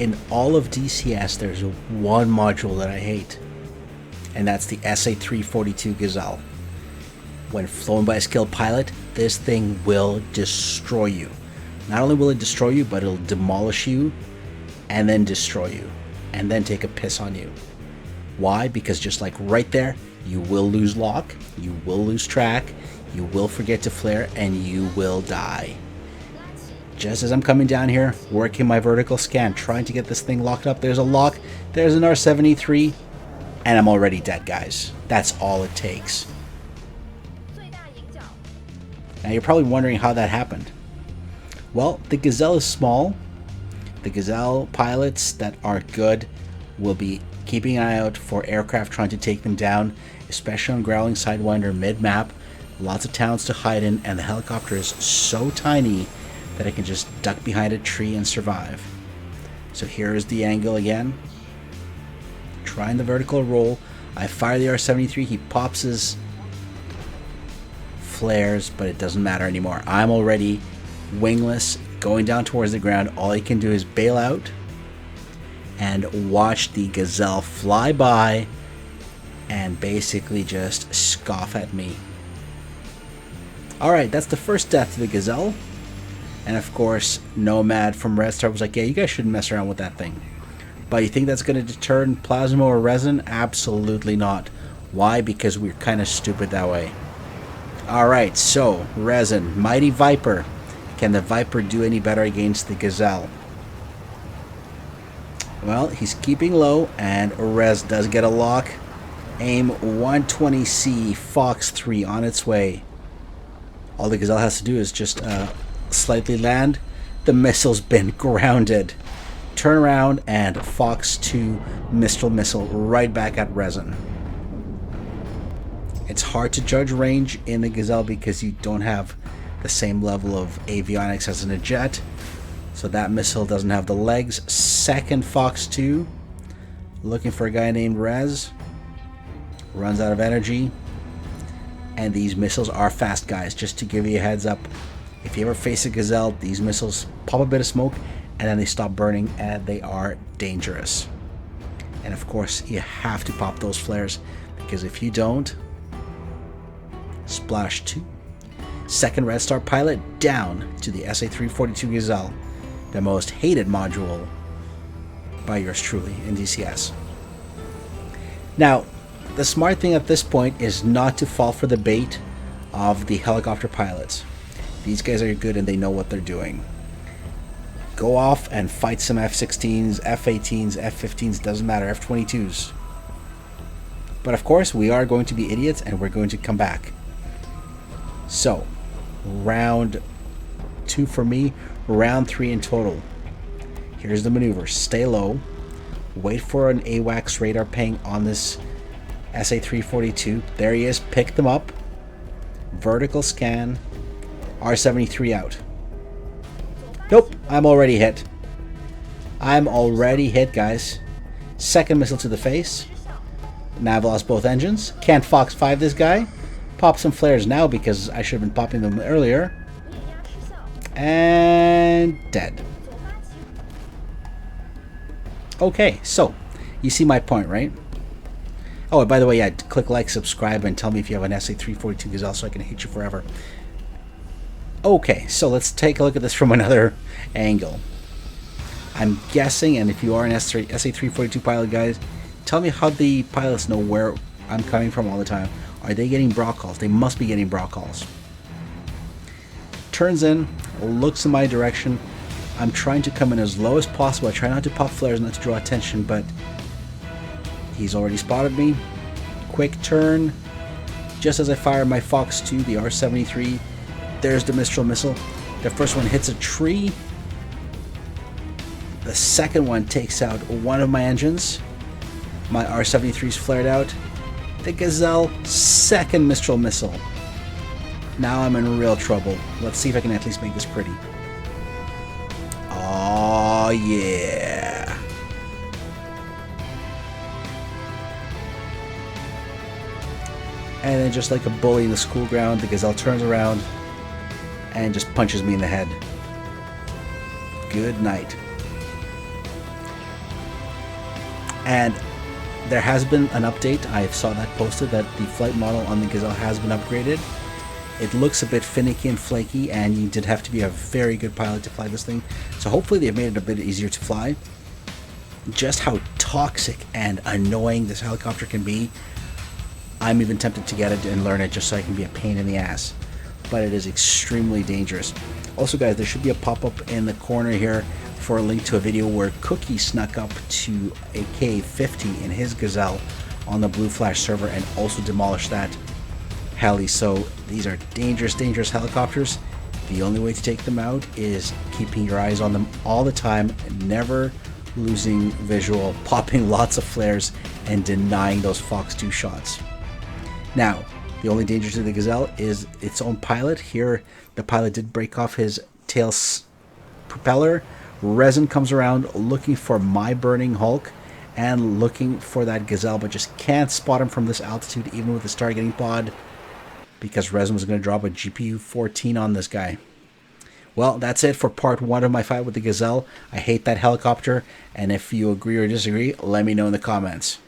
In all of DCS, there's one module that I hate, and that's the SA-342 Gazelle. When flown by a skilled pilot, this thing will destroy you. Not only will it destroy you, but it'll demolish you, and then destroy you, and then take a piss on you. Why? Because just like right there, you will lose lock, you will lose track, you will forget to flare, and you will die. Just as I'm coming down here, working my vertical scan, trying to get this thing locked up, there's a lock, there's an R-73, and I'm already dead, guys. That's all it takes. Now you're probably wondering how that happened. Well, the Gazelle is small. The Gazelle pilots that are good will be keeping an eye out for aircraft trying to take them down, especially on Growling Sidewinder mid-map. Lots of towns to hide in, and the helicopter is so tiny that it can just duck behind a tree and survive. So here is the angle again. Trying the vertical roll. I fire the R-73. He pops his flares, but it doesn't matter anymore. I'm already wingless, going down towards the ground. All he can do is bail out and watch the Gazelle fly by and basically just scoff at me. Alright, that's the first death to the Gazelle. And of course, Nomad from Red Star was like, yeah, you guys shouldn't mess around with that thing. But you think that's going to deter Plasma or Resin? Absolutely not. Why? Because we're kind of stupid that way. Alright, so, Resin, Mighty Viper. Can the Viper do any better against the Gazelle? Well, he's keeping low, and Rez does get a lock. Aim 120C, Fox 3 on its way. All the Gazelle has to do is just slightly land. The missile's been grounded. Turn around, and Fox 2 Mistral missile right back at Resin. It's hard to judge range in the Gazelle because you don't have the same level of avionics as in a jet. So that missile doesn't have the legs. Second Fox 2. Looking for a guy named Rez. Runs out of energy. And these missiles are fast, guys. Just to give you a heads up. If you ever face a Gazelle, these missiles pop a bit of smoke and then they stop burning, and they are dangerous. And of course, you have to pop those flares, because if you don't, Splash 2. Second Red Star pilot down to the SA-342 Gazelle, the most hated module by yours truly in DCS. Now, the smart thing at this point is not to fall for the bait of the helicopter pilots. These guys are good and they know what they're doing. Go off and fight some F-16s, F-18s, F-15s, doesn't matter, F-22s. But of course, we are going to be idiots and we're going to come back. So, round 2 for me, round 3 in total. Here's the maneuver. Stay low. Wait for an AWACS radar ping on this SA-342. There he is. Pick them up. Vertical scan. R-73 out. Nope. I'm already hit. I'm already hit, guys. Second missile to the face. Now I've lost both engines. Can't Fox 5 this guy. Pop some flares now because I should have been popping them earlier. And dead. Okay, so you see my point, right? Oh, and by the way, yeah, click like, subscribe, and tell me if you have an SA-342 Gazelle so I can hate you forever. Okay, so let's take a look at this from another angle. I'm guessing, and if you are an SA-342 pilot, guys, tell me how the pilots know where I'm coming from all the time. Are they getting Brock calls? They must be getting Brock calls. Turns in, looks in my direction. I'm trying to come in as low as possible. I try not to pop flares, not to draw attention, but he's already spotted me. Quick turn. Just as I fire my Fox 2, the R-73, there's the Mistral missile. The first one hits a tree. The second one takes out one of my engines. My R-73's flared out. The Gazelle, second Mistral missile. Now I'm in real trouble. Let's see if I can at least make this pretty. Oh yeah. And then just like a bully in the school ground, the Gazelle turns around and just punches me in the head. Good night. And there has been an update. I saw that posted that the flight model on the Gazelle has been upgraded. It looks a bit finicky and flaky, and you did have to be a very good pilot to fly this thing. So hopefully they've made it a bit easier to fly. Just how toxic and annoying this helicopter can be, I'm even tempted to get it and learn it just so I can be a pain in the ass. But it is extremely dangerous. Also guys, there should be a pop-up in the corner here for a link to a video where Cookie snuck up to a K-50 in his Gazelle on the Blue Flash server and also demolished that heli. So these are dangerous, dangerous helicopters. The only way to take them out is keeping your eyes on them all the time, never losing visual, popping lots of flares, and denying those Fox 2 shots. Now, the only danger to the Gazelle is its own pilot. Here, the pilot did break off his tail propeller. Resin comes around looking for my burning Hulk and looking for that Gazelle, but just can't spot him from this altitude, even with his targeting pod, because Resin was going to drop a GPU 14 on this guy. Well, that's it for part 1 of my fight with the Gazelle. I hate that helicopter, and if you agree or disagree, let me know in the comments.